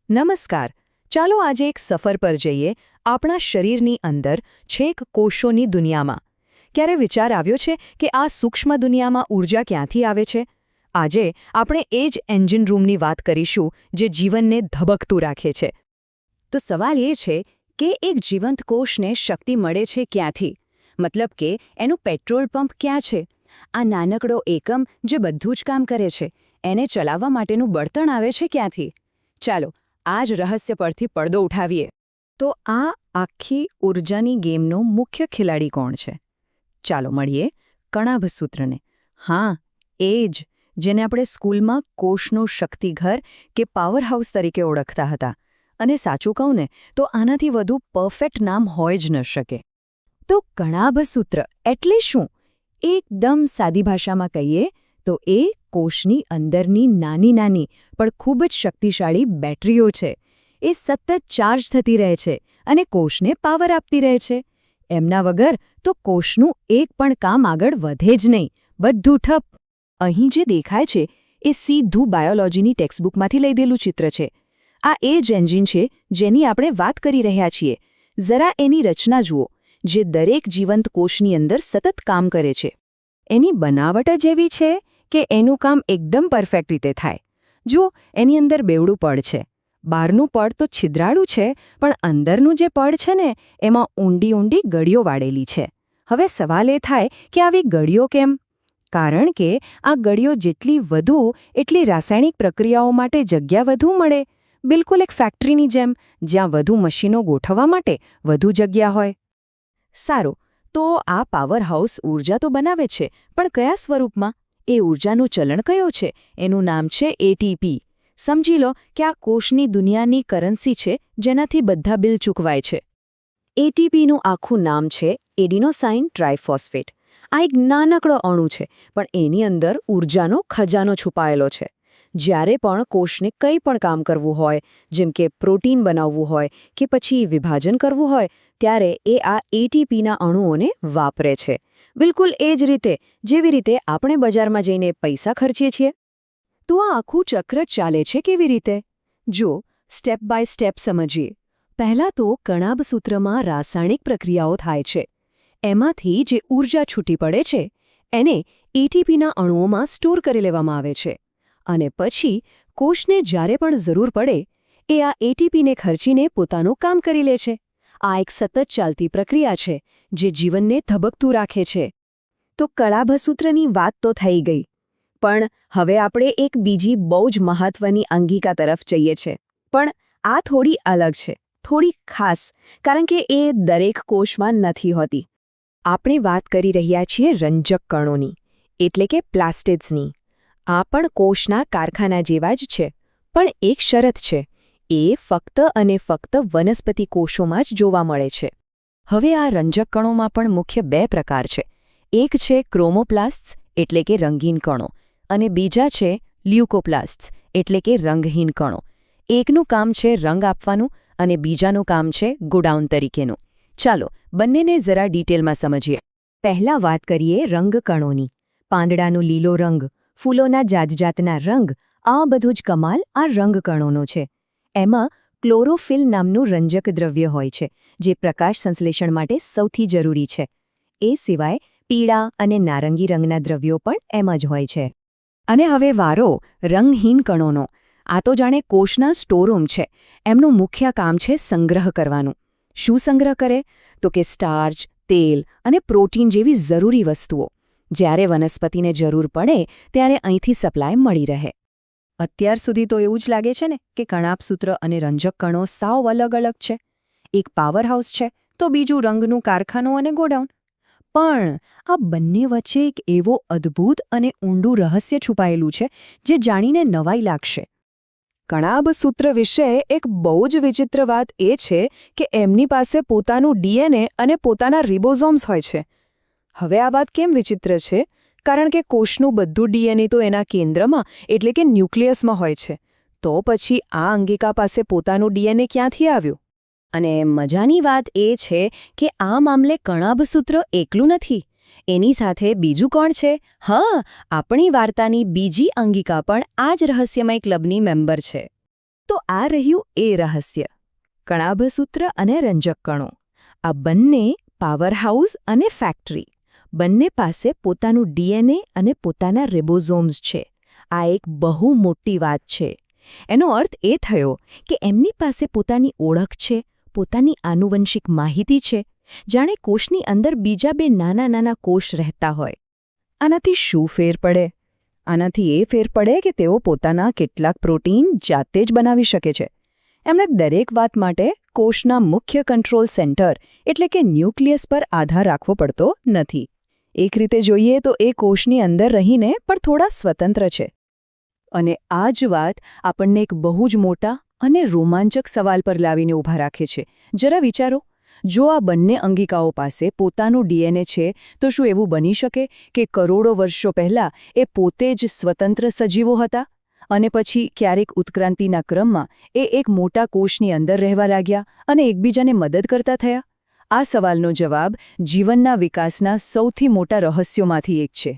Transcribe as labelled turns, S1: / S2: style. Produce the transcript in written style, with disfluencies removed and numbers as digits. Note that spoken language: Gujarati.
S1: નમસ્કાર. ચાલો આજે એક સફર પર જઈએ આપણા શરીરની અંદર છેક કોષોની દુનિયામાં. ક્યારે વિચાર આવ્યો છે કે આ સૂક્ષ્મ દુનિયામાં ઊર્જા ક્યાંથી આવે છે? આજે આપણે એ જ એન્જિન રૂમની વાત કરીશું જે જીવનને ધબકતું રાખે છે. તો સવાલ એ છે કે એક જીવંત કોષને શક્તિ મળે છે ક્યાંથી? મતલબ કે એનું પેટ્રોલ પંપ ક્યાં છે? આ નાનકડો એકમ જે બધું જ કામ કરે છે, એને ચલાવવા માટેનું બળતણ આવે છે ક્યાંથી? ચાલો આ જ રહસ્ય પરથી પડદો ઉઠાવીએ. તો આ આખી ઊર્જાની ગેમનો મુખ્ય ખેલાડી કોણ છે? ચાલો મળીએ કણાભસૂત્રને. હા, એ જ જેને આપણે સ્કૂલમાં કોષનું શક્તિઘર કે પાવર હાઉસ તરીકે ઓળખતા હતા. અને સાચું કહું ને તો આનાથી વધુ પરફેક્ટ નામ હોય જ ન શકે. તો કણાભસૂત્ર એટલે શું? એકદમ સાદી ભાષામાં કહીએ તો એ કોષની અંદરની નાની પણ ખૂબ જ શક્તિશાળી બેટરીઓ છે. એ સતત ચાર્જ થતી રહે છે અને કોષને પાવર આપતી રહે છે. એમના વગર તો કોષનું એક પણ કામ આગળ વધે જ નહીં, બધું ઠપ. અહીં જે દેખાય છે એ સીધું બાયોલોજીની ટેક્સ્ટબુકમાંથી લઈ દેલું ચિત્ર છે. આ એ જ એન્જિન છે જેની આપણે વાત કરી રહ્યા છીએ. જરા એની રચના જુઓ, જે દરેક જીવંત કોષની અંદર સતત કામ કરે છે. એની બનાવટ જ એવી છે કે એનું કામ એકદમ પરફેક્ટ રીતે થાય. જો એની અંદર બેવડું પડ છે. બહારનું પડ તો છિદ્રાળું છે, પણ અંદરનું જે પડ છે ને એમાં ઊંડી ગળીઓ વાળેલી છે. હવે સવાલ એ થાય કે આવી ગળીઓ કેમ? કારણ કે આ ગળીઓ જેટલી વધુ એટલી રાસાયણિક પ્રક્રિયાઓ માટે જગ્યા વધુ મળે. બિલકુલ એક ફેક્ટરીની જેમ, જ્યાં વધુ મશીનો ગોઠવવા માટે વધુ જગ્યા હોય. સારું, તો આ પાવર હાઉસ ઊર્જા તો બનાવે છે, પણ કયા સ્વરૂપમાં? એ ઊર્જાનું ચલણ કયો છે? એનું નામ છે એટીપી. સમજી લો કે આ કોષની દુનિયાની કરન્સી છે જેનાથી બધા બિલ ચૂકવાય છે. એટીપીનું આખું નામ છે એડિનોસાઇન ટ્રાઇફોસ્ફેટ. આ એક નાનકડો અણુ છે, પણ એની અંદર ઊર્જાનો ખજાનો છુપાયેલો છે. જ્યારે પણ કોષને કંઈ પણ કામ કરવું હોય, જેમ કે પ્રોટીન બનાવવું હોય કે પછી વિભાજન કરવું હોય, ત્યારે એ આ એટીપીના અણુઓને વાપરે છે. બિલકુલ એ જ રીતે જેવી રીતે આપણે બજારમાં જઈને પૈસા ખર્ચીએ છીએ. તો આ આખું ચક્ર ચાલે છે કેવી રીતે? જો સ્ટેપ બાય સ્ટેપ સમજીએ. પહેલાં તો કણાભસૂત્રમાં રાસાયણિક પ્રક્રિયાઓ થાય છે. એમાંથી જે ઊર્જા છૂટી પડે છે એને એટીપીના અણુઓમાં સ્ટોર કરી લેવામાં આવે છે. અને પછી કોષને જ્યારે પણ જરૂર પડે એ આ એટીપીને ખર્ચીને પોતાનું કામ કરી લે છે. આ એક સતત ચાલતી પ્રક્રિયા છે જે જીવનને ધબકતું રાખે છે. તો કણાભસૂત્રની વાત તો થઈ ગઈ, પણ હવે આપણે એક બીજી બહુ જ મહત્વની અંગિકા તરફ જઈએ છીએ. પણ આ થોડી અલગ છે, થોડી ખાસ, કારણ કે એ દરેક કોષમાં નથી હોતી. આપણે વાત કરી રહ્યા છીએ રંજક કણોની, એટલે કે પ્લાસ્ટિડ્સની. આ પણ કોષના કારખાના જેવા જ છે, પણ એક શરત છે. એ ફક્ત અને ફક્ત વનસ્પતિ કોષોમાં જ જોવા મળે છે. હવે આ રંજક કણોમાં પણ મુખ્ય બે પ્રકાર છે. એક છે ક્રોમોપ્લાસ્ટ્સ, એટલે કે રંગીન કણો, અને બીજા છે લ્યુકોપ્લાસ્ટ્સ, એટલે કે રંગહીન કણો. એકનું કામ છે રંગ આપવાનું અને બીજાનું કામ છે ગોડાઉન તરીકેનું. ચાલો બંનેને જરા ડિટેલમાં સમજીએ. પહેલા વાત કરીએ રંગકણોની. પાંદડાનો લીલો રંગ, ફૂલોના જાતજાતના રંગ, આ બધું જ કમાલ આ રંગકણોનો છે. એમાં ક્લોરોફિલ નામનું રંજક દ્રવ્ય હોય છે, જે પ્રકાશ સંશ્લેષણ માટે સૌથી જરૂરી છે. એ સિવાય પીળા અને નારંગી રંગના દ્રવ્યો પણ એમાં જ હોય છે. અને હવે વારો રંગહીન કણોનો. આ તો જાણે કોષના સ્ટોરરૂમ છે. એમનું મુખ્ય કામ છે સંગ્રહ કરવાનું. શું સંગ્રહ કરે? તો કે સ્ટાર્ચ, તેલ અને પ્રોટીન જેવી જરૂરી વસ્તુઓ. જ્યારે વનસ્પતિને જરૂર પડે ત્યારે અહીંથી સપ્લાય મળી રહે. અત્યાર સુધી તો એવું જ લાગે છે ને કે કણાભસૂત્ર અને રંજક કણો સાવ અલગ છે. એક પાવર હાઉસ છે તો બીજું રંગનું કારખાનું અને ગોડાઉન. પણ આ બંને વચ્ચે એક એવો અદ્ભુત અને ઊંડું રહસ્ય છુપાયેલું છે જે જાણીને નવાઈ લાગશે. કણાભસૂત્ર વિશે એક બહુ જ વિચિત્ર વાત એ છે કે એમની પાસે પોતાનું ડીએનએ અને પોતાના રિબોઝોમ્સ હોય છે. હવે આ વાત કેમ વિચિત્ર છે? કારણ કે કોષનું બધું ડીએનએ તો એના કેન્દ્રમાં, એટલે કે ન્યુક્લિયસમાં હોય છે. તો પછી આ અંગિકા પાસે પોતાનું ડીએનએ ક્યાંથી આવ્યું? અને મજાની વાત એ છે કે આ મામલે કણાભસૂત્ર એકલું નથી. એની સાથે બીજું કોણ છે? હા, આપણી વાર્તાની બીજી અંગિકા પણ આ જ રહસ્યમય ક્લબની મેમ્બર છે. તો આ રહ્યું એ રહસ્ય. કણાભસૂત્ર અને રંજક કણો, આ બંને પાવરહાઉસ અને ફેક્ટરી, બંને પાસે પોતાનું ડીએનએ અને પોતાના રિબોઝોમ્સ છે. આ એક બહુ મોટી વાત છે. એનો અર્થ એ થયો કે એમની પાસે પોતાની ઓળખ છે, પોતાની આનુવંશિક માહિતી છે, જાણે કોષની અંદર બીજા બે નાના નાના કોષ રહેતા હોય. આનાથી શું ફેર પડે? આનાથી એ ફેર પડે કે તેઓ પોતાના કેટલાક પ્રોટીન જાતે જ બનાવી શકે છે. એમને દરેક વાત માટે કોષના મુખ્ય કંટ્રોલ સેન્ટર એટલે કે ન્યુક્લિયસ પર આધાર રાખવો પડતો નથી. એક રીતે જોઈએ તો એ કોષની અંદર રહીને પણ થોડા સ્વતંત્ર છે. અને આ જ વાત આપણને એક બહુ જ મોટા અને રોમાંચક સવાલ પર લાવીને ઊભા રાખે છે. જરા વિચારો, જો આ બંને અંગિકાઓ પાસે પોતાનું ડીએનએ છે, તો શું એવું બની શકે કે કરોડો વર્ષો પહેલાં એ પોતે જ સ્વતંત્ર સજીવો હતા અને પછી ક્યારેક ઉત્ક્રાંતિના ક્રમમાં એ એક મોટા કોષની અંદર રહેવા લાગ્યા અને એકબીજાને મદદ કરતા થયા? આ સવાલનો જવાબ જીવનના વિકાસના સૌથી મોટા રહસ્યોમાંથી એક છે.